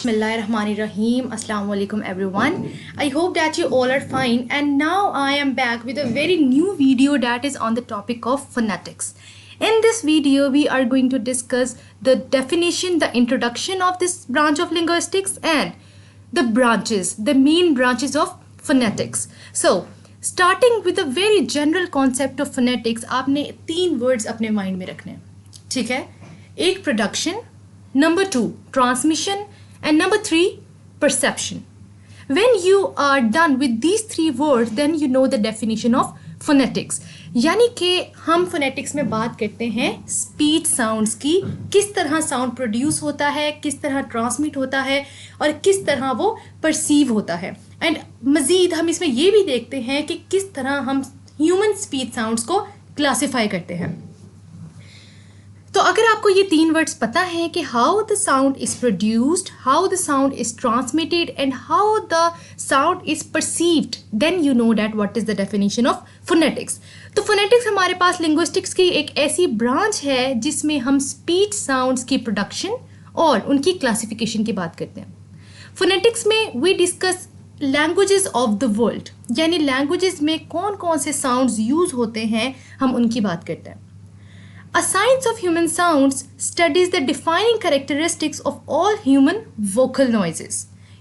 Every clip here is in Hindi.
Bismillahirrahmanirrahim. Assalamu alaikum everyone. I hope that you all are fine, and now I am back with a very new video that is on the topic of phonetics. In this video we are going to discuss the definition, the introduction of this branch of linguistics and the branches, the main branches of phonetics. So starting with a very general concept of phonetics, आपने 3 words अपने mind में रखने हैं, ठीक है? एक production, number 2 transmission, and number 3 perception. When you are done with these 3 words, then you know the definition of phonetics. यानी कि हम phonetics में बात करते हैं speech sounds की, किस तरह sound produce होता है, किस तरह transmit होता है और किस तरह वो perceive होता है. And मज़ीद हम इसमें ये भी देखते हैं कि किस तरह हम human speech sounds को classify करते हैं. तो अगर आपको ये 3 वर्ड्स पता है कि how the sound is produced, how the sound is transmitted and how the sound is perceived, then you know that what is the definition of phonetics. तो फोनेटिक्स हमारे पास लिंग्विस्टिक्स की एक ऐसी ब्रांच है जिसमें हम स्पीच साउंड्स की प्रोडक्शन और उनकी क्लासिफिकेशन की बात करते हैं. फोनेटिक्स में we discuss languages of the world, यानी लैंग्वेजेस में कौन कौन से साउंड्स यूज़ होते हैं, हम उनकी बात करते हैं. A science of human sounds studies the defining characteristics of all human vocal noises.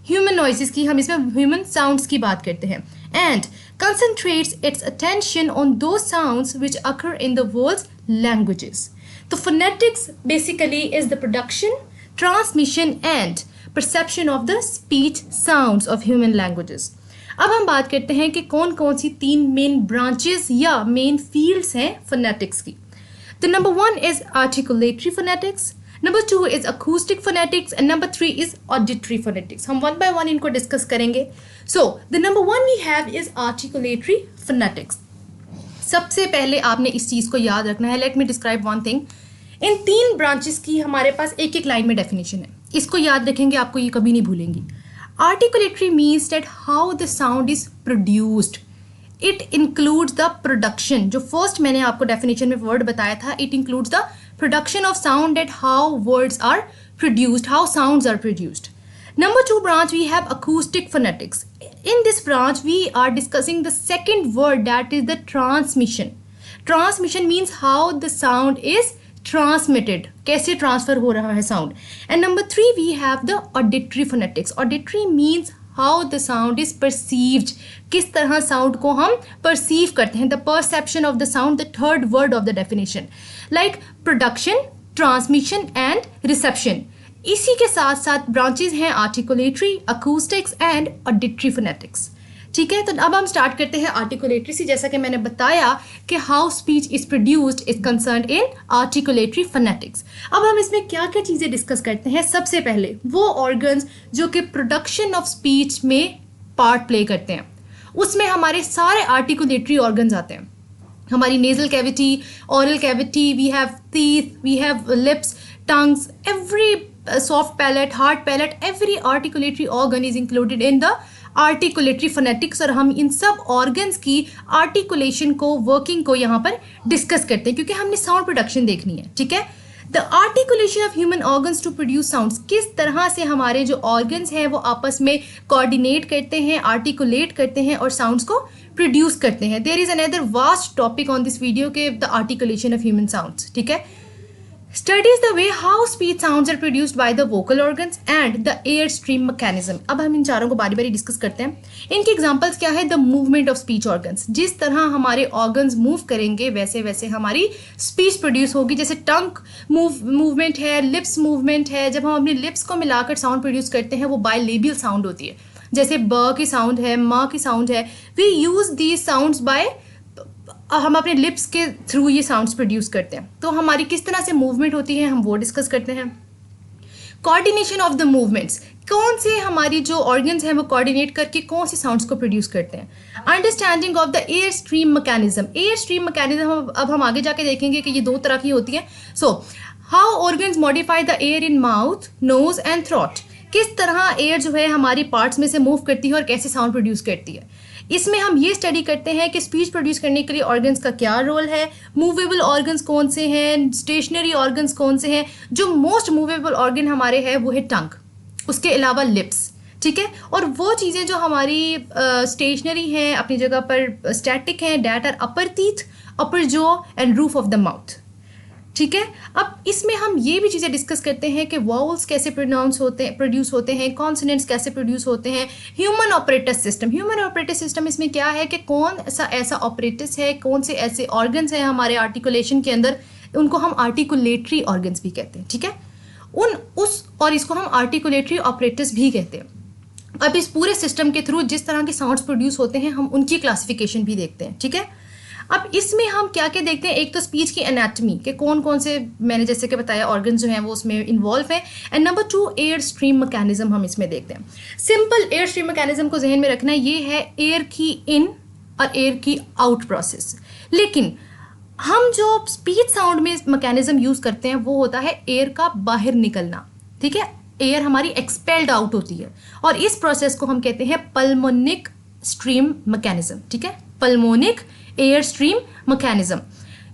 Human noises की हम इसमें human sounds की बात करते हैं and concentrates its attention on those sounds which occur in the world's languages. तो phonetics basically is the production, transmission and perception of the speech sounds of human languages. अब हम बात करते हैं कि कौन कौन सी 3 main branches या main fields हैं phonetics की. The number 1 is articulatory phonetics, number 2 is acoustic phonetics and number 3 is auditory phonetics. हम one by one इनको discuss करेंगे. So the number 1 we have is articulatory phonetics. सबसे पहले आपने इस चीज़ को याद रखना है. Let me describe one thing. इन 3 branches की हमारे पास एक एक लाइन में definition है. इसको याद रखेंगे, आपको ये कभी नहीं भूलेंगी. Articulatory means that how the sound is produced. It includes the production. जो first मैंने आपको definition में word बताया था, it includes the production of sound, that how words are produced, how sounds are produced. Number 2 branch we have acoustic phonetics. In this branch we are discussing the second word, that is the transmission. Transmission means how the sound is transmitted, कैसे transfer हो रहा है sound. And number 3 we have the auditory phonetics. Auditory means how the sound is perceived, किस तरह sound को हम perceive करते हैं, the perception of the sound, the third word of the definition, like production, transmission and reception. इसी के साथ साथ branches हैं articulatory, acoustics and auditory phonetics. ठीक है, तो अब हम स्टार्ट करते हैं आर्टिकुलेटरी से. जैसा कि मैंने बताया कि how speech is produced is concerned in articulatory phonetics. अब हम इसमें क्या क्या चीज़ें डिस्कस करते हैं. सबसे पहले वो ऑर्गन्स जो कि प्रोडक्शन ऑफ स्पीच में पार्ट प्ले करते हैं, उसमें हमारे सारे आर्टिकुलेटरी ऑर्गन्स आते हैं. हमारी nasal cavity, oral cavity, we have teeth, we have lips, tongues, every soft palate, hard palate, every articulatory organ is included in the articulatory phonetics. और हम इन सब organs की articulation को, working को यहाँ पर discuss करते हैं क्योंकि हमने sound production देखनी है. ठीक है, the articulation of human organs to produce sounds, किस तरह से हमारे जो organs हैं वो आपस में coordinate करते हैं, articulate करते हैं और sounds को produce करते हैं. There is another vast topic on this video के the articulation of human sounds. ठीक है, studies the way how speech sounds are produced by the vocal organs and the airstream mechanism. अब हम इन चारों को बारी बारी डिस्कस करते हैं. इनके एग्जांपल्स क्या है? The movement of speech organs, जिस तरह हमारे ऑर्गन्स मूव करेंगे वैसे वैसे हमारी स्पीच प्रोड्यूस होगी. जैसे टंग मूवमेंट है, लिप्स मूवमेंट है. जब हम अपने लिप्स को मिलाकर साउंड प्रोड्यूस करते हैं वो बायलेबियल साउंड होती है. जैसे ब की साउंड है, म की साउंड है. We use these sounds by, हम अपने लिप्स के थ्रू ये साउंड्स प्रोड्यूस करते हैं. तो हमारी किस तरह से मूवमेंट होती है हम वो डिस्कस करते हैं. कोऑर्डिनेशन ऑफ द मूवमेंट्स, कौन से हमारी जो ऑर्गन्स हैं वो कोऑर्डिनेट करके कौन से साउंड्स को प्रोड्यूस करते हैं. Understanding of the air stream mechanism. Air stream mechanism अब हम आगे जाके देखेंगे कि ये 2 तरह की होती है. So how organs modify the air in mouth, nose and throat. किस तरह एयर जो है हमारी पार्ट्स में से मूव करती है और कैसे साउंड प्रोड्यूस करती है. इसमें हम ये स्टडी करते हैं कि स्पीच प्रोड्यूस करने के लिए ऑर्गन्स का क्या रोल है, मूवेबल ऑर्गन्स कौन से हैं, स्टेशनरी ऑर्गन्स कौन से हैं. जो मोस्ट मूवेबल ऑर्गन हमारे हैं वो है टंग. उसके अलावा लिप्स, ठीक है। और वो चीज़ें जो हमारी स्टेशनरी हैं, अपनी जगह पर स्टैटिक हैं, that are upper teeth, upper jaw and roof of the mouth, ठीक है। अब इसमें हम ये भी चीज़ें डिस्कस करते हैं कि वाउल्स कैसे प्रोड्यूस होते हैं, कॉन्सोनेंट्स कैसे प्रोड्यूस होते हैं, human apparatus system. Human apparatus system इसमें क्या है कि कौन सा ऐसा ऑपरेटस है, कौन से ऐसे ऑर्गन्स हैं हमारे आर्टिकुलेशन के अंदर, उनको हम आर्टिकुलेटरी ऑर्गन्स भी कहते हैं, ठीक है। और इसको हम आर्टिकुलेटरी ऑपरेटस भी कहते हैं। अब इस पूरे सिस्टम के थ्रू जिस तरह के साउंड्स प्रोड्यूस होते हैं हम उनकी क्लासिफिकेशन भी देखते हैं, ठीक है। अब इसमें हम क्या क्या देखते हैं, एक तो स्पीच की एनाटमी के कौन कौन से, मैंने जैसे कि बताया, ऑर्गन जो हैं वो उसमें इन्वॉल्व हैं। And number 2 air stream mechanism हम इसमें देखते हैं। सिंपल एयर स्ट्रीम मैकेनिज्म को जहन में रखना है, ये है एयर की इन और एयर की आउट प्रोसेस। लेकिन हम जो स्पीच साउंड में मैकेनिज्म यूज़ करते हैं वो होता है एयर का बाहर निकलना, ठीक है। एयर हमारी एक्सपेल्ड आउट होती है और इस प्रोसेस को हम कहते हैं पल्मोनिक स्ट्रीम मैकेनिज्म, ठीक है। Pulmonic air stream mechanism.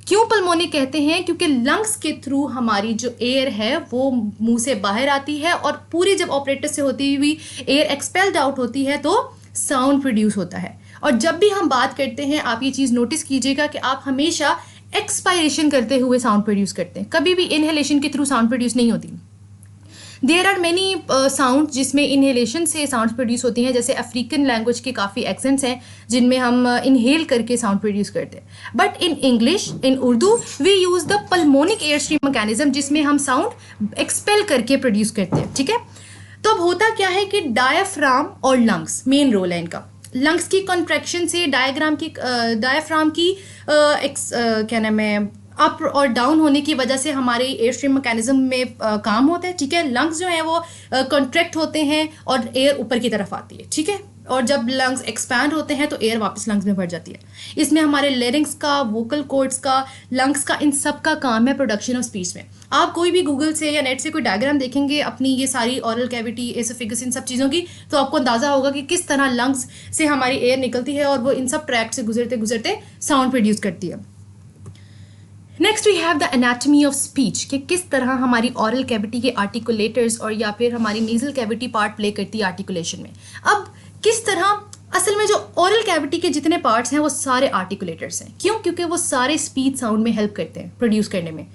क्यों पल्मोनिक कहते हैं? क्योंकि लंग्स के थ्रू हमारी जो एयर है वो मुंह से बाहर आती है और पूरी जब ऑपरेटर से होती हुई एयर एक्सपेल्ड आउट होती है तो साउंड प्रोड्यूस होता है। और जब भी हम बात करते हैं आप ये चीज़ नोटिस कीजिएगा कि आप हमेशा एक्सपायरेशन करते हुए साउंड प्रोड्यूस करते हैं, कभी भी इनहेलेशन के थ्रू साउंड प्रोड्यूस नहीं होती। देयर आर मैनी साउंड जिसमें इनहेलेशन से साउंड प्रोड्यूस होती हैं, जैसे अफ्रीकन लैंग्वेज के काफ़ी एक्सेंट्स हैं जिनमें हम इनहेल करके साउंड प्रोड्यूस करते हैं। But in English, in Urdu we use the pulmonic air stream mechanism जिसमें हम साउंड एक्सपेल करके प्रोड्यूस करते हैं, ठीक है। तो अब होता क्या है कि डायाफ्राम और लंग्स मेन रोल है इनका। लंग्स की कॉन्ट्रैक्शन से डायाफ्राम की क्या नाम है अप और डाउन होने की वजह से हमारे एयर स्ट्रीम मैकेनिज्म में काम होता है, ठीक है। लंग्स जो हैं वो कॉन्ट्रैक्ट होते हैं और एयर ऊपर की तरफ आती है, ठीक है। और जब लंग्स एक्सपैंड होते हैं तो एयर वापस लंग्स में भर जाती है। इसमें हमारे लेरिंग्स का, वोकल कॉर्ड्स का, लंग्स का, इन सब का काम है प्रोडक्शन ऑफ स्पीच में। आप कोई भी गूगल से या नेट से कोई डायग्राम देखेंगे अपनी ये सारी ऑरल कैविटी, एसोफेगस, इन सब चीज़ों की, तो आपको अंदाज़ा होगा कि किस तरह लंग्स से हमारी एयर निकलती है और वो इन सब ट्रैक्ट से गुजरते गुजरते साउंड प्रोड्यूस करती है। Next we have the anatomy of speech, कि किस तरह हमारी ऑरल कैविटी के आर्टिकुलेटर्स और या फिर हमारी नेजल कैविटी पार्ट प्ले करती है आर्टिकुलेशन में। अब किस तरह, असल में जो ऑरल कैविटी के जितने पार्ट्स हैं वो सारे आर्टिकुलेटर्स हैं। क्यों? क्योंकि वो सारे स्पीच साउंड में हेल्प करते हैं प्रोड्यूस करने में।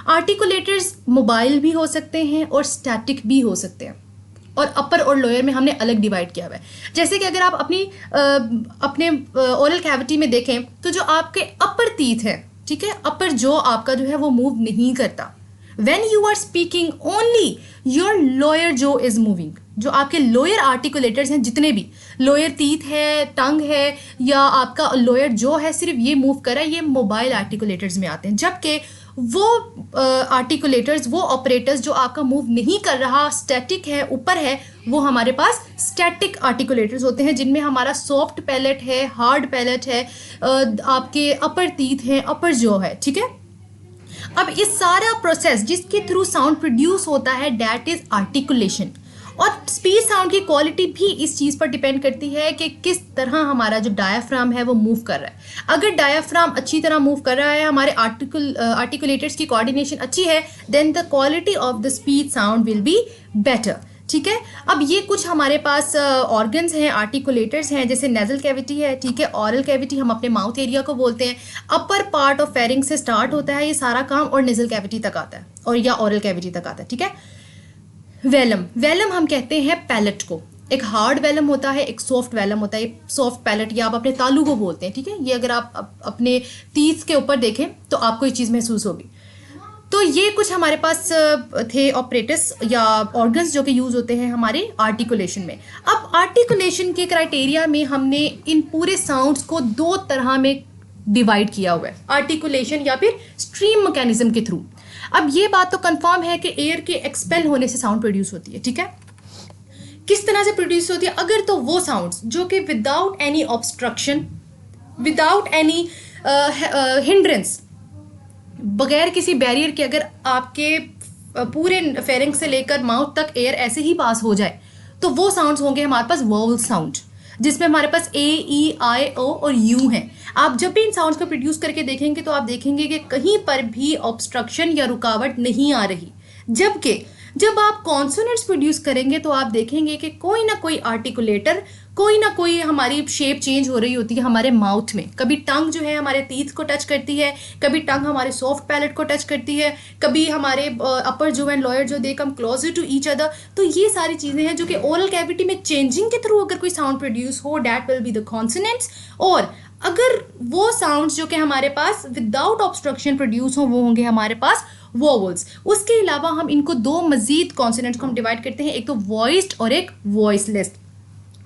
आर्टिकुलेटर्स मोबाइल भी हो सकते हैं और स्टैटिक भी हो सकते हैं, और अपर और लोअर में हमने अलग डिवाइड किया हुआ है। जैसे कि अगर आप अपने ओरल कैविटी में देखें तो जो आपके अपर टीथ हैं, ठीक है, अपर जो आपका जो है वो मूव नहीं करता। When you are speaking only your lower jaw is moving। जो आपके लोअर आर्टिकुलेटर्स हैं, जितने भी लोअर टीथ है, टंग है या आपका लोअर जो है, सिर्फ ये मूव कर रहा है, ये मोबाइल आर्टिकुलेटर्स में आते हैं। जबकि वो आर्टिकुलेटर्स, वो ऑपरेटर्स जो आपका मूव नहीं कर रहा, स्टैटिक है, ऊपर है, वो हमारे पास स्टैटिक आर्टिकुलेटर्स होते हैं जिनमें हमारा सॉफ्ट पैलेट है, हार्ड पैलेट है, आपके अपर टीथ हैं, अपर जॉ है, ठीक है। अब इस सारा प्रोसेस जिसके थ्रू साउंड प्रोड्यूस होता है दैट इज आर्टिकुलेशन। और स्पीच साउंड की क्वालिटी भी इस चीज़ पर डिपेंड करती है कि किस तरह हमारा जो डायाफ्राम है वो मूव कर रहा है। अगर डायाफ्राम अच्छी तरह मूव कर रहा है, हमारे आर्टिकुलेटर्स की कोऑर्डिनेशन अच्छी है, then the quality of the speech sound will be better, ठीक है। अब ये कुछ हमारे पास ऑर्गन्स हैं, आर्टिकुलेटर्स हैं, जैसे नेजल कैविटी है, ठीक है। ऑरल कैविटी हम अपने माउथ एरिया को बोलते हैं। अपर पार्ट ऑफ फेरिंग से स्टार्ट होता है ये सारा काम और नेजल कैविटी तक आता है, और या ऑरल कैविटी तक आता है, ठीक है। वेलम हम कहते हैं पैलेट को। एक हार्ड वेलम होता है, एक सॉफ्ट वेलम होता है। सॉफ्ट पैलेट या आप अपने तालू को बोलते हैं, ठीक है। ये अगर आप अपने टीथ के ऊपर देखें तो आपको ये चीज़ महसूस होगी। तो ये कुछ हमारे पास थे ऑपरेटर्स या ऑर्गन्स जो कि यूज़ होते हैं हमारे आर्टिकुलेशन में। अब आर्टिकुलेशन के क्राइटेरिया में हमने इन पूरे साउंड्स को दो तरह में डिवाइड किया हुआ है, आर्टिकुलेशन या फिर स्ट्रीम मैकेनिज्म के थ्रू। अब ये बात तो कंफर्म है कि एयर के एक्सपेल होने से साउंड प्रोड्यूस होती है, ठीक है। किस तरह से प्रोड्यूस होती है? अगर तो वो साउंड्स जो कि without any obstruction, without any hindrance, बगैर किसी बैरियर के अगर आपके पूरे फेरिंग से लेकर माउथ तक एयर ऐसे ही पास हो जाए तो वो साउंड्स होंगे हमारे पास वोवल साउंड, जिसमें हमारे पास ए, ई, आई, ओ और यू हैं। आप जब भी इन साउंड्स को प्रोड्यूस करके देखेंगे तो आप देखेंगे कि कहीं पर भी ऑब्स्ट्रक्शन या रुकावट नहीं आ रही। जबकि जब आप कॉन्सोनेंट्स प्रोड्यूस करेंगे तो आप देखेंगे कि कोई ना कोई आर्टिकुलेटर, कोई ना कोई हमारी शेप चेंज हो रही होती है हमारे माउथ में। कभी टंग जो है हमारे टीथ को टच करती है, कभी टंग हमारे सॉफ्ट पैलेट को टच करती है, कभी हमारे अपर जो एंड लोअर जो they come closer to each other. तो ये सारी चीज़ें हैं जो कि ओरल कैविटी में चेंजिंग के थ्रू अगर कोई साउंड प्रोड्यूस हो, that will be the consonants. और अगर वो साउंड्स जो कि हमारे पास विदाउट ऑब्स्ट्रक्शन प्रोड्यूस हो, वो होंगे हमारे पास वोवल्स। उसके अलावा हम इनको दो मजीद कॉन्सोनेंट्स को हम डिवाइड करते हैं, एक तो वॉइस्ड और एक वॉइसलेस।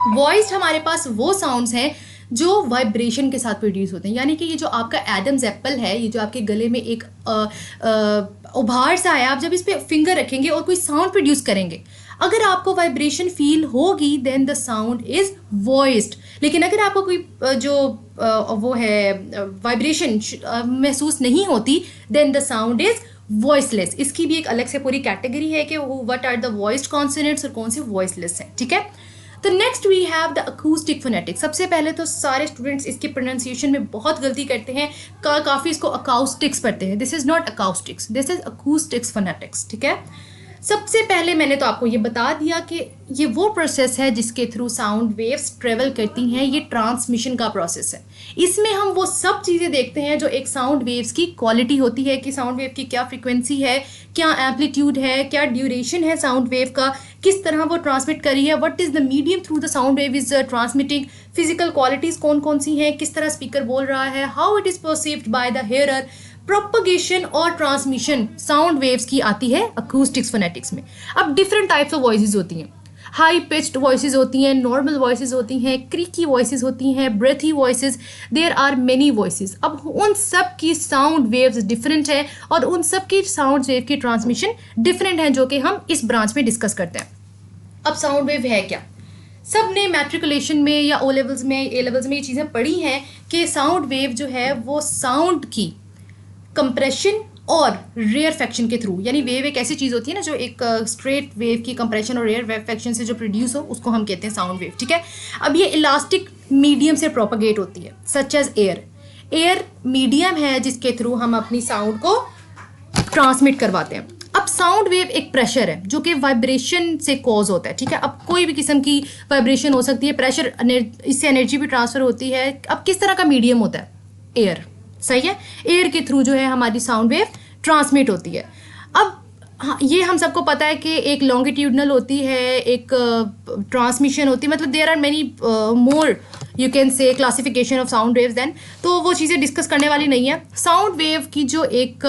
वॉइस्ड हमारे पास वो साउंड्स हैं जो वाइब्रेशन के साथ प्रोड्यूस होते हैं, यानी कि ये जो आपका एडम्स एप्पल है, ये जो आपके गले में एक उभार सा है, आप जब इस पर फिंगर रखेंगे और कोई साउंड प्रोड्यूस करेंगे, अगर आपको वाइब्रेशन फील होगी then the sound is voiced. लेकिन अगर आपको कोई जो वो है वाइब्रेशन महसूस नहीं होती then the sound is voiceless. इसकी भी एक अलग से पूरी कैटेगरी है कि what are the voiced consonants और कौन से वॉइसलेस हैं, ठीक है। तो next we have the acoustic phonetics. सबसे पहले तो सारे स्टूडेंट्स इसकी प्रोनाउंसिएशन में बहुत गलती करते हैं, काफ़ी इसको अकाउस्टिक्स पढ़ते हैं। This is not acoustics, this is acoustics phonetics, ठीक है। सबसे पहले मैंने तो आपको ये बता दिया कि ये वो प्रोसेस है जिसके थ्रू साउंड वेव्स ट्रेवल करती हैं, ये ट्रांसमिशन का प्रोसेस है। इसमें हम वो सब चीज़ें देखते हैं जो एक साउंड वेव्स की क्वालिटी होती है, कि साउंड वेव की क्या फ्रीक्वेंसी है, क्या एम्पलीट्यूड है, क्या ड्यूरेशन है साउंड वेव का, किस तरह वो ट्रांसमिट करी है, what is the medium through the sound wave is transmitting, physical qualities कौन कौन सी हैं, किस तरह स्पीकर बोल रहा है, how it is perceived by the hearer. Propagation और ट्रांसमिशन साउंड वेव्स की आती है अकूस्टिक्स फोनेटिक्स में। अब डिफरेंट टाइप्स ऑफ वॉइसेस होती हैं, हाई पिच्ड वॉइसेस होती हैं, नॉर्मल वॉइसेस होती हैं, क्रीकी वॉइसेस होती हैं, breathy voices, there are many voices. अब उन सब की साउंड वेव्स डिफरेंट है और उन सब की साउंड वेव की ट्रांसमिशन डिफरेंट है, जो कि हम इस ब्रांच में डिस्कस करते हैं। अब साउंड वेव है क्या? सब ने मैट्रिकुलेशन में या ओ लेवल्स में, ए लेवल्स में ये चीज़ें पढ़ी हैं कि साउंड वेव जो है वो साउंड की कंप्रेशन और रेयरफेक्शन के थ्रू, यानी वेव एक ऐसी चीज़ होती है ना जो एक स्ट्रेट वेव की कंप्रेशन और रेयरफेक्शन से जो प्रोड्यूस हो उसको हम कहते हैं साउंड वेव, ठीक है। अब ये इलास्टिक मीडियम से प्रोपगेट होती है, such as air. Air medium है जिसके थ्रू हम अपनी साउंड को ट्रांसमिट करवाते हैं। अब साउंड वेव एक प्रेशर है जो कि वाइब्रेशन से कॉज होता है, ठीक है। अब कोई भी किस्म की वाइब्रेशन हो सकती है, प्रेशर, इससे एनर्जी भी ट्रांसफर होती है। अब किस तरह का मीडियम होता है? एयर, सही है। एयर के थ्रू जो है हमारी साउंड वेव ट्रांसमिट होती है। अब हाँ, ये हम सबको पता है कि एक लॉन्गिट्यूडनल होती है, एक ट्रांसमिशन होती है, मतलब there are many more you can say classification of sound waves then, तो वो चीज़ें डिस्कस करने वाली नहीं है। साउंड वेव की जो एक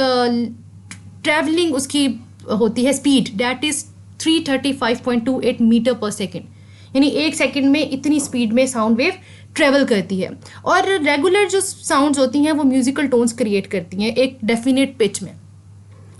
ट्रैवलिंग उसकी होती है स्पीड, दैट इज़ 335.28 मीटर पर सेकेंड, यानी एक सेकेंड में इतनी स्पीड में साउंड वेव ट्रेवल करती है। और रेगुलर जो साउंड्स होती हैं वो म्यूजिकल टोन्स क्रिएट करती हैं एक डेफिनेट पिच में,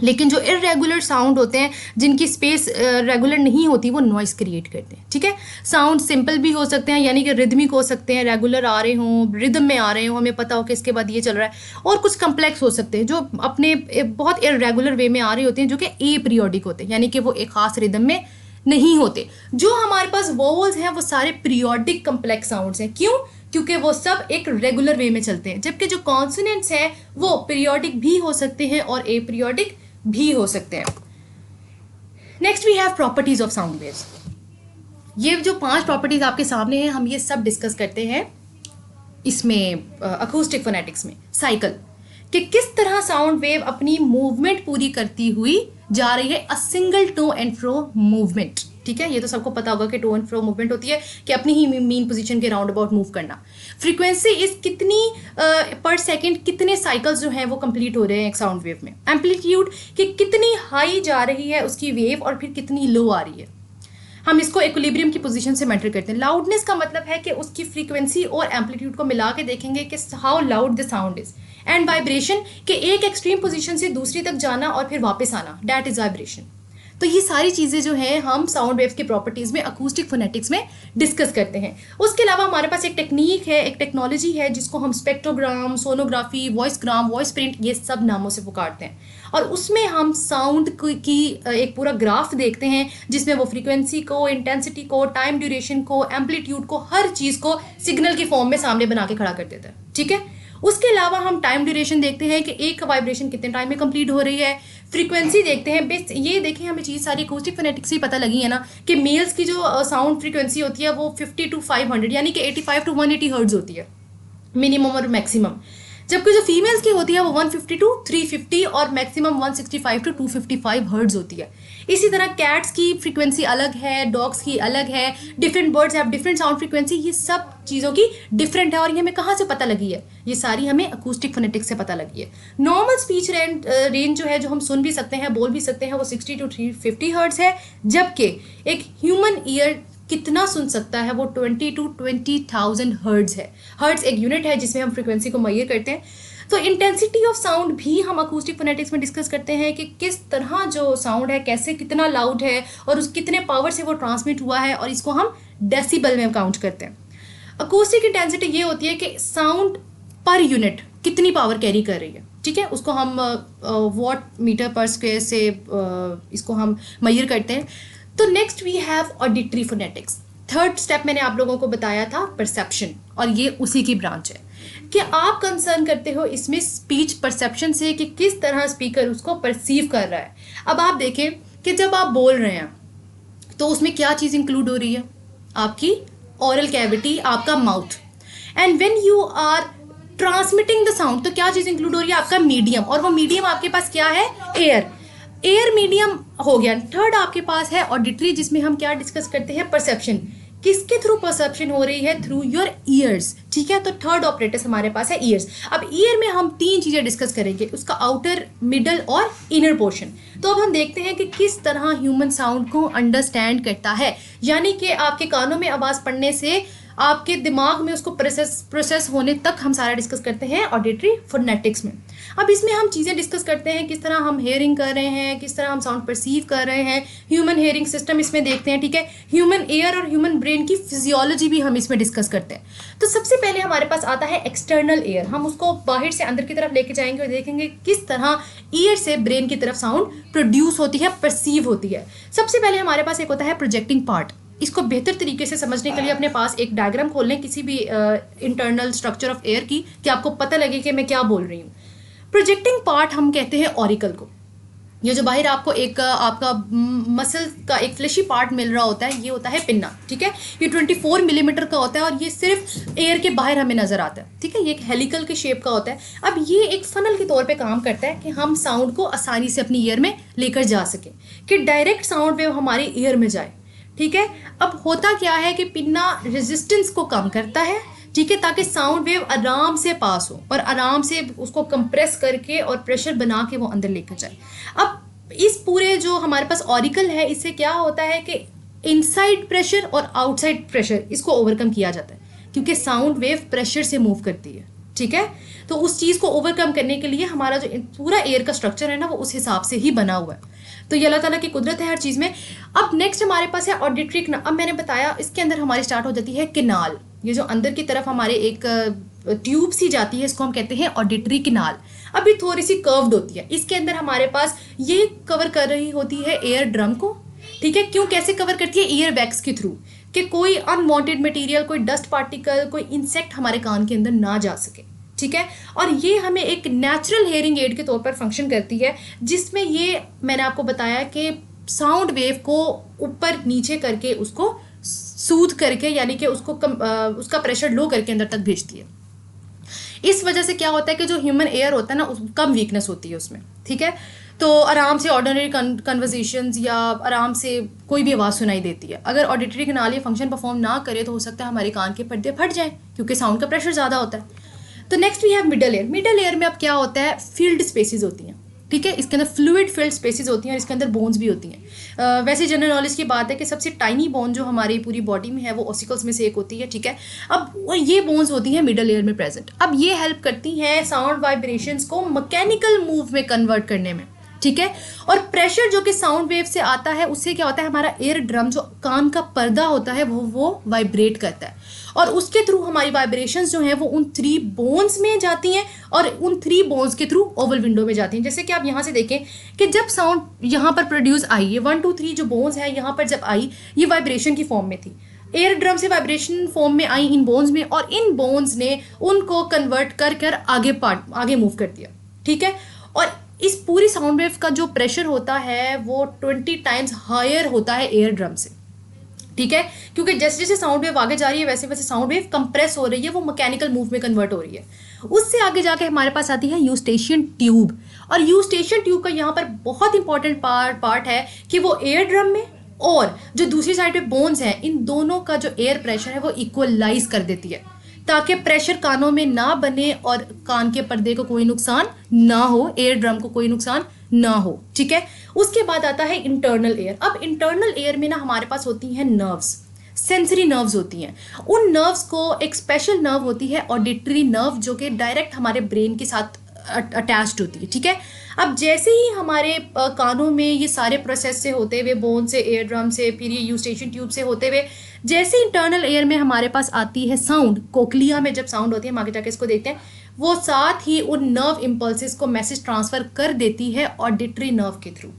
लेकिन जो इरेगुलर साउंड होते हैं जिनकी स्पेस रेगुलर नहीं होती वो नॉइस क्रिएट करते हैं, ठीक है। साउंड सिंपल भी हो सकते हैं, यानी कि रिदमिक हो सकते हैं, रेगुलर आ रहे हों, रिदम में आ रहे हों, हमें पता हो कि इसके बाद ये चल रहा है, और कुछ कम्प्लेक्स हो सकते हैं जो अपने बहुत इरेगुलर वे में आ रहे होते हैं, जो कि ए पीरियोडिक होते हैं, यानी कि वो एक खास रिदम में नहीं होते। जो हमारे पास वोवल्स हैं वो सारे पीरियोडिक कम्प्लेक्स साउंड्स हैं। क्यों? क्योंकि वो सब एक रेगुलर वे में चलते हैं, जबकि जो कॉन्सोनेंट्स हैं वो पीरियोडिक भी हो सकते हैं और ए पीरियोडिक भी हो सकते हैं। Next we have properties of sound waves. ये जो 5 प्रॉपर्टीज आपके सामने हैं, हम ये सब डिस्कस करते हैं इसमें अकूस्टिक फोनेटिक्स में। साइकिल, कि किस तरह साउंड वेव अपनी मूवमेंट पूरी करती हुई जा रही है, a single to and fro movement, ठीक है। ये तो सबको पता होगा कि टू एंड फ्रो मूवमेंट होती है कि अपनी ही मीन पोजीशन के राउंड अबाउट मूव करना। फ्रीक्वेंसी इज कितनी पर सेकंड, कितने साइकिल्स जो हैं वो कंप्लीट हो रहे हैं एक साउंड वेव में। एम्पलीट्यूड, कि कितनी हाई जा रही है उसकी वेव और फिर कितनी लो आ रही है, हम इसको इक्विलिब्रियम की पोजीशन से मेजर करते हैं। लाउडनेस का मतलब है कि उसकी फ्रीक्वेंसी और एम्पलीट्यूड को मिला के देखेंगे कि how loud the sound is. And vibration, कि एक एक्सट्रीम पोजीशन से दूसरी तक जाना और फिर वापस आना, दैट इज वाइब्रेशन। तो ये सारी चीज़ें जो हैं हम साउंड वेव के प्रॉपर्टीज़ में अकूस्टिक फोनेटिक्स में डिस्कस करते हैं। उसके अलावा हमारे पास एक टेक्निक है, एक टेक्नोलॉजी है जिसको हम स्पेक्ट्रोग्राम, सोनोग्राफी, वॉइस ग्राम, वॉइस प्रिंट, ये सब नामों से पुकारते हैं। और उसमें हम साउंड की एक पूरा ग्राफ देखते हैं जिसमें वो फ्रीक्वेंसी को, इंटेंसिटी को, टाइम ड्यूरेशन को, एम्पलीट्यूड को, हर चीज़ को सिग्नल की फॉर्म में सामने बना के खड़ा कर देता है, ठीक है। उसके अलावा हम टाइम ड्यूरेशन देखते हैं कि एक वाइब्रेशन कितने टाइम में कंप्लीट हो रही है, फ्रीक्वेंसी देखते हैं। बेस ये देखें, हमें चीज़ सारी अकॉस्टिक फोनेटिक्स से ही पता लगी है ना कि मेल्स की जो साउंड फ्रीक्वेंसी होती है वो 50 to 500 यानी कि 85 to 180 हर्ट्ज होती है मिनिमम और मैक्सिमम, जबकि जो फीमेल्स की होती है वो 150 to 350 और मैक्सिमम 165 to 255 हर्ट्ज होती है। इसी तरह कैट्स की फ्रीक्वेंसी अलग है, डॉग्स की अलग है, different birds have different sound frequency. ये सब चीज़ों की डिफरेंट है और ये हमें कहाँ से पता लगी है? ये सारी हमें अकूस्टिक फोनेटिक्स से पता लगी है। नॉर्मल स्पीच रेंज जो है, जो हम सुन भी सकते हैं, बोल भी सकते हैं, वो 60 to 350 हर्ट्ज है, जबकि एक ह्यूमन ईयर कितना सुन सकता है वो 20 to 20,000 हर्ट्ज है। हर्ट्ज एक यूनिट है जिसमें हम फ्रीक्वेंसी को मेजर करते हैं। तो इंटेंसिटी ऑफ साउंड भी हम अकूस्टिक फोनेटिक्स में डिस्कस करते हैं कि किस तरह जो साउंड है, कैसे, कितना लाउड है और उस कितने पावर से वो ट्रांसमिट हुआ है, और इसको हम डेसिबल में काउंट करते हैं। अकूस्टिक इंटेंसिटी ये होती है कि साउंड पर यूनिट कितनी पावर कैरी कर रही है, ठीक है, उसको हम वॉट मीटर पर स्क्वायर से इसको हम मेजर करते हैं। तो next we have auditory phonetics. Third step मैंने आप लोगों को बताया था परसेप्शन, और ये उसी की ब्रांच है कि आप कंसर्न करते हो इसमें स्पीच परसेप्शन से कि किस तरह स्पीकर उसको परसीव कर रहा है। अब आप देखें कि जब आप बोल रहे हैं तो उसमें क्या चीज़ इंक्लूड हो रही है? आपकी ओरल कैविटी, आपका mouth, and when you are transmitting the sound तो क्या चीज़ इंक्लूड हो रही है? आपका मीडियम, और वो मीडियम आपके पास क्या है? एयर मीडियम हो गया। थर्ड आपके पास है ऑडिटरी, जिसमें हम क्या डिस्कस करते हैं? परसेप्शन। किसके थ्रू परसेप्शन हो रही है? थ्रू योर ईयर्स, ठीक है। तो थर्ड ऑपरेटर्स हमारे पास है ईयर्स। अब ईयर में हम तीन चीज़ें डिस्कस करेंगे, उसका आउटर, मिडल और इनर पोर्शन। तो अब हम देखते हैं कि किस तरह ह्यूमन साउंड को अंडरस्टैंड करता है, यानी कि आपके कानों में आवाज़ पड़ने से आपके दिमाग में उसको प्रोसेस होने तक हम सारा डिस्कस करते हैं ऑडिटरी फोनेटिक्स में। अब इसमें हम चीज़ें डिस्कस करते हैं किस तरह हम हेयरिंग कर रहे हैं, किस तरह हम साउंड परसीव कर रहे हैं, ह्यूमन हेयरिंग सिस्टम इसमें देखते हैं, ठीक है। ह्यूमन ईयर और ह्यूमन ब्रेन की फिजियोलॉजी भी हम इसमें डिस्कस करते हैं। तो सबसे पहले हमारे पास आता है एक्सटर्नल ईयर। हम उसको बाहर से अंदर की तरफ लेके जाएंगे और देखेंगे किस तरह ईयर से ब्रेन की तरफ साउंड प्रोड्यूस होती है, परसीव होती है। सबसे पहले हमारे पास एक होता है प्रोजेक्टिंग पार्ट। इसको बेहतर तरीके से समझने के लिए अपने पास एक डायग्राम खोल लें किसी भी इंटरनल स्ट्रक्चर ऑफ एयर की, कि आपको पता लगे कि मैं क्या बोल रही हूँ। प्रोजेक्टिंग पार्ट हम कहते हैं ऑरिकल को। ये जो बाहर आपको एक आपका मसल का एक फ्लैशी पार्ट मिल रहा होता है, ये होता है पिन्ना, ठीक है। ये 24 मिलीमीटर का होता है और ये सिर्फ एयर के बाहर हमें नजर आता है, ठीक है। ये एक हेलिकल के शेप का होता है। अब ये एक फनल के तौर पे काम करता है कि हम साउंड को आसानी से अपनी ईयर में लेकर जा सकें, कि डायरेक्ट साउंड वेव हमारी ईयर में जाए, ठीक है। अब होता क्या है कि पिन्ना रेजिस्टेंस को कम करता है, ठीक है, ताकि साउंड वेव आराम से पास हो और आराम से उसको कंप्रेस करके और प्रेशर बना के वो अंदर लेकर जाए। अब इस पूरे जो हमारे पास ऑरिकल है, इससे क्या होता है कि इनसाइड प्रेशर और आउटसाइड प्रेशर इसको ओवरकम किया जाता है, क्योंकि साउंड वेव प्रेशर से मूव करती है, ठीक है। तो उस चीज़ को ओवरकम करने के लिए हमारा जो पूरा एयर का स्ट्रक्चर है ना, वो उस हिसाब से ही बना हुआ है। तो ये अल्लाह ताला की कुदरत है हर चीज़ में। अब नेक्स्ट हमारे पास है ऑडिटरी। अब मैंने बताया इसके अंदर हमारी स्टार्ट हो जाती है किनाल। ये जो अंदर की तरफ हमारे एक ट्यूब सी जाती है, इसको हम कहते हैं ऑडिटरी किनाल। अब ये थोड़ी सी कर्व्ड होती है। इसके अंदर हमारे पास ये कवर कर रही होती है एयर ड्रम को, ठीक है। क्यों, कैसे कवर करती है? ईयर वैक्स के थ्रू, कि कोई अनवांटेड मटेरियल, कोई डस्ट पार्टिकल, कोई इंसेक्ट हमारे कान के अंदर ना जा सके, ठीक है। और ये हमें एक नेचुरल हेयरिंग एड के तौर पर फंक्शन करती है, जिसमें ये मैंने आपको बताया कि साउंड वेव को ऊपर नीचे करके उसको सूद करके, यानी कि उसको उसका प्रेशर लो करके अंदर तक भेजती है। इस वजह से क्या होता है कि जो ह्यूमन एयर होता है ना, कम वीकनेस होती है उसमें, ठीक है। तो आराम से ऑर्डिनरी कन्वर्सेशंस या आराम से कोई भी आवाज़ सुनाई देती है। अगर ऑडिटरी कैनाल ये फंक्शन परफॉर्म ना करे तो हो सकता है हमारे कान के पर्दे फट जाए, क्योंकि साउंड का प्रेशर ज़्यादा होता है। तो next we have middle ear. Middle ear में अब क्या होता है? फील्ड स्पेसिस होती हैं, ठीक है। इसके अंदर फ्लूइड फिल्ड स्पेसिस होती हैं और इसके अंदर बोन्स भी होती हैं। वैसे जनरल नॉलेज की बात है कि सबसे टाइनी बोन जो हमारी पूरी बॉडी में है वो ऑसिकल्स में से एक होती है, ठीक है। अब ये बोन्स होती हैं मिडल एयर में प्रेजेंट। अब ये हेल्प करती हैं साउंड वाइब्रेशंस को मैकेनिकल मूव में कन्वर्ट करने में, ठीक है। और प्रेशर जो कि साउंड वेव से आता है, उससे क्या होता है, हमारा एयर ड्रम जो कान का पर्दा होता है वो वाइब्रेट करता है, और उसके थ्रू हमारी वाइब्रेशंस जो हैं वो उन 3 बोन्स में जाती हैं और उन 3 बोन्स के थ्रू ओवल विंडो में जाती हैं। जैसे कि आप यहाँ से देखें कि जब साउंड यहाँ पर प्रोड्यूस आई, ये 1 2 3 जो बोन्स हैं यहाँ पर जब आई, ये वाइब्रेशन की फॉर्म में थी। एयर ड्रम से वाइब्रेशन फॉर्म में आई इन बोन्स में, और इन बोन्स ने उनको कन्वर्ट कर कर आगे मूव कर दिया, ठीक है। और इस पूरी साउंड वेव का जो प्रेशर होता है वो 20 टाइम्स हायर होता है एयर ड्रम से, ठीक है, क्योंकि जैसे जैसे साउंड वेव आगे जा रही है वैसे वैसे साउंड वेव कंप्रेस हो रही है, वो मैकेनिकल मूव में कन्वर्ट हो रही है। उससे आगे जाके हमारे पास आती है यूस्टेशियन ट्यूब, और यूस्टेशियन ट्यूब का यहाँ पर बहुत इंपॉर्टेंट पार्ट है कि वो एयर ड्रम में और जो दूसरी साइड पे बोन्स हैं, इन दोनों का जो एयर प्रेशर है वो इक्वलाइज कर देती है, ताकि प्रेशर कानों में ना बने और कान के पर्दे को कोई नुकसान ना हो, एयर ड्रम को कोई नुकसान ना हो, ठीक है। उसके बाद आता है इंटरनल एयर। अब इंटरनल एयर में ना हमारे पास होती हैं नर्व्स, सेंसरी नर्व्स होती हैं। उन नर्व्स को एक स्पेशल नर्व होती है ऑडिटरी नर्व, जो कि डायरेक्ट हमारे ब्रेन के साथ अटैच्ड होती है, ठीक है। अब जैसे ही हमारे कानों में ये सारे प्रोसेस से होते हुए, बोन से, एयर ड्रम से, फिर ये यूस्टेशियन ट्यूब से होते हुए, जैसे इंटरनल एयर में हमारे पास आती है साउंड, कोक्लिया में जब साउंड होती है, हम आगे जाके इसको देखते हैं, वो साथ ही उन नर्व इम्पल्सेस को मैसेज ट्रांसफर कर देती है ऑडिटरी नर्व के थ्रू,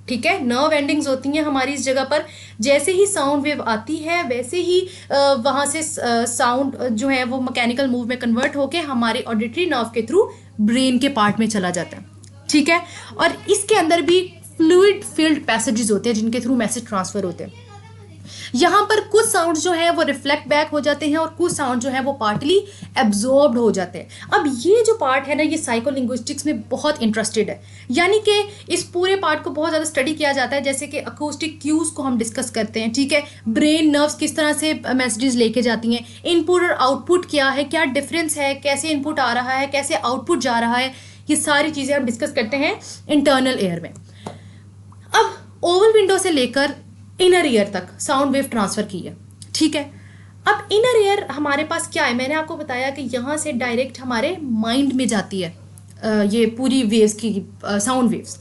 ठीक है। नर्व एंडिंग्स होती हैं हमारी इस जगह पर। जैसे ही साउंड वेव आती है वैसे ही वहाँ से साउंड जो है वो मैकेनिकल मूव में कन्वर्ट होके हमारे ऑडिटरी नर्व के थ्रू ब्रेन के पार्ट में चला जाता है, ठीक है। और इसके अंदर भी फ्लूइड फिल्ड पैसेजेस होते हैं जिनके थ्रू मैसेज ट्रांसफर होते हैं। यहाँ पर कुछ साउंड जो है वो रिफ्लेक्ट बैक हो जाते हैं और कुछ साउंड जो है वो पार्टली एब्जॉर्ब्ड हो जाते हैं। अब ये जो पार्ट है ना, ये साइकोलिंग्विस्टिक्स में बहुत इंटरेस्टेड है, यानी कि इस पूरे पार्ट को बहुत ज़्यादा स्टडी किया जाता है। जैसे कि अकूस्टिक क्यूज को हम डिस्कस करते हैं, ठीक है, ब्रेन नर्व्स किस तरह से मैसेजेस लेके जाती हैं, इनपुट और आउटपुट क्या है, क्या डिफरेंस है, कैसे इनपुट आ रहा है, कैसे आउटपुट जा रहा है, ये सारी चीज़ें हम डिस्कस करते हैं इंटरनल एयर में। अब ओवल विंडो से लेकर इनर ईयर तक साउंड वेव ट्रांसफर की है, ठीक है। अब इनर ईयर हमारे पास क्या है, मैंने आपको बताया कि यहाँ से डायरेक्ट हमारे माइंड में जाती है ये पूरी वेव्स की साउंड वेव्स।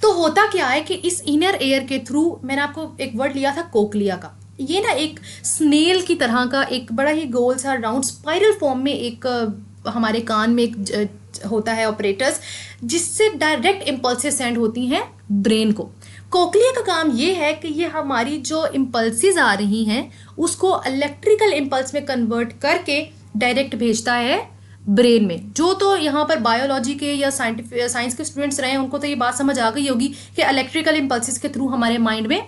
तो होता क्या है कि इस इनर एयर के थ्रू, मैंने आपको एक वर्ड लिया था कोक्लिया का, ये ना एक स्नेल की तरह का एक बड़ा ही गोल सा राउंड स्पाइरल फॉर्म में एक हमारे कान में एक होता है ऑपरेटर्स, जिससे डायरेक्ट इम्पल्सेस सेंड होती हैं ब्रेन को। कोक्लिया का काम ये है कि ये हमारी जो इम्पल्सेस आ रही हैं उसको इलेक्ट्रिकल इम्पल्स में कन्वर्ट करके डायरेक्ट भेजता है ब्रेन में। जो तो यहाँ पर बायोलॉजी के या साइंस के स्टूडेंट्स रहे हैं उनको तो ये बात समझ आ गई होगी कि इलेक्ट्रिकल इम्पल्सेस के थ्रू हमारे माइंड में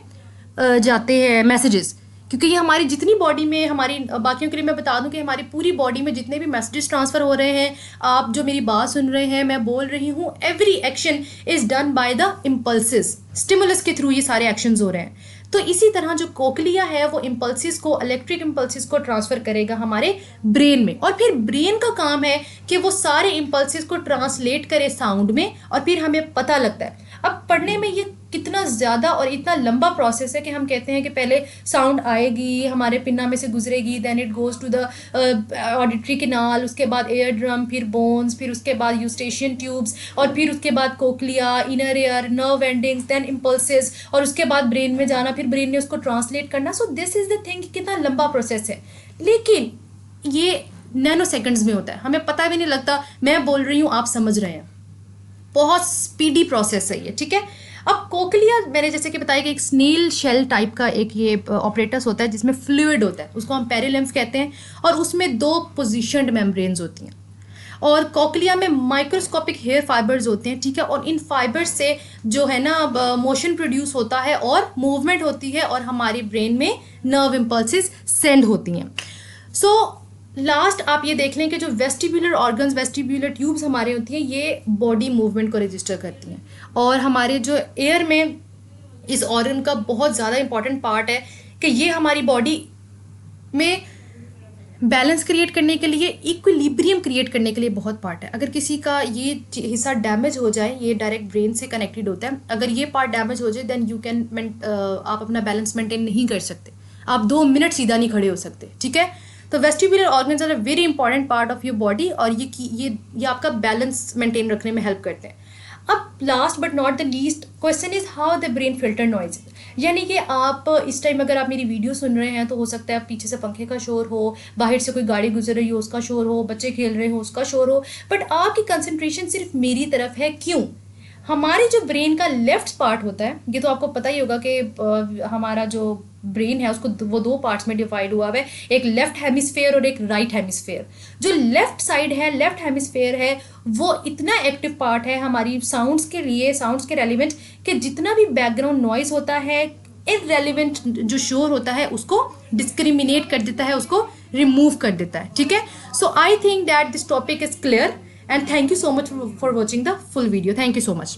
जाते हैं मैसेजेस, क्योंकि ये हमारी जितनी बॉडी में, हमारी बाकियों के लिए मैं बता दूं कि हमारी पूरी बॉडी में जितने भी मैसेजेस ट्रांसफर हो रहे हैं, आप जो मेरी बात सुन रहे हैं, मैं बोल रही हूँ, every action is done by the impulses, stimulus के थ्रू ये सारे एक्शंस हो रहे हैं। तो इसी तरह जो कोक्लिया है वो इम्पल्सेस को, इलेक्ट्रिक इम्पल्सेस को ट्रांसफर करेगा हमारे ब्रेन में, और फिर ब्रेन का काम है कि वो सारे इम्पल्सेस को ट्रांसलेट करे साउंड में, और फिर हमें पता लगता है। अब पढ़ने में ये कितना ज़्यादा और इतना लंबा प्रोसेस है कि हम कहते हैं कि पहले साउंड आएगी, हमारे पिन्ना में से गुजरेगी, then it goes to the auditory canal, उसके बाद एयर ड्रम, फिर बोन्स, फिर उसके बाद यूस्टेशियन ट्यूब्स, और फिर उसके बाद cochlea, inner ear, nerve endings, then impulses, और उसके बाद ब्रेन में जाना, फिर ब्रेन ने उसको ट्रांसलेट करना। So this is the thing, कितना लंबा प्रोसेस है, लेकिन ये नैनो सेकेंड्स में होता है, हमें पता भी नहीं लगता। मैं बोल रही हूँ, आप समझ रहे हैं, बहुत स्पीडी प्रोसेस है ये, ठीक है। अब कोक्लिया मैंने जैसे कि बताया कि एक स्नेल शेल टाइप का एक ये ऑपरेटस होता है जिसमें फ्लूइड होता है, उसको हम पेरिलिम्फ कहते हैं, और उसमें 2 पोजीशनड मेम्ब्रेन्स होती हैं, और कोक्लिया में माइक्रोस्कोपिक हेयर फाइबर्स होते हैं, ठीक है। और इन फाइबर्स से जो है ना मोशन प्रोड्यूस होता है और मूवमेंट होती है, और हमारी ब्रेन में नर्व इम्पल्सेस सेंड होती हैं। सो लास्ट आप ये देख लें कि जो वेस्टिब्यूलर ऑर्गन्स, वेस्टिब्यूलर ट्यूब्स हमारे होती हैं, ये बॉडी मूवमेंट को रजिस्टर करती हैं, और हमारे जो एयर में इस ऑर्गन का बहुत ज़्यादा इंपॉर्टेंट पार्ट है कि ये हमारी बॉडी में बैलेंस क्रिएट करने के लिए, इक्विलिब्रियम क्रिएट करने के लिए बहुत पार्ट है। अगर किसी का ये हिस्सा डैमेज हो जाए, ये डायरेक्ट ब्रेन से कनेक्टेड होता है, अगर ये पार्ट डैमेज हो जाए देन यू कैन आप अपना बैलेंस मेंटेन नहीं कर सकते, आप 2 मिनट सीधा नहीं खड़े हो सकते, ठीक है। तो vestibular organs are a very important part of your body, और ये आपका बैलेंस मेंटेन रखने में हेल्प करते हैं। अब last but not the least question is how the brain filter noise, यानी कि आप इस टाइम अगर आप मेरी वीडियो सुन रहे हैं तो हो सकता है आप पीछे से पंखे का शोर हो, बाहर से कोई गाड़ी गुजर रही हो उसका शोर हो, बच्चे खेल रहे हो उसका शोर हो, बट आपकी कंसंट्रेशन सिर्फ मेरी तरफ है। क्यों? हमारे जो ब्रेन का लेफ्ट पार्ट होता है, ये तो आपको पता ही होगा कि हमारा जो ब्रेन है उसको वो दो पार्ट्स में डिवाइड हुआ है, एक लेफ्ट हेमिस्फेयर और एक राइट हेमिस्फेयर। जो लेफ्ट साइड है, लेफ्ट हेमिस्फेयर है, वो इतना एक्टिव पार्ट है हमारी साउंड्स के लिए, साउंड्स के रेलिवेंट, कि जितना भी बैकग्राउंड नॉइज होता है, इररेलेवेंट जो शोर होता है, उसको डिस्क्रिमिनेट कर देता है, उसको रिमूव कर देता है। ठीक है, so I think that this topic is clear and thank you so much for watching the full video. Thank you so much.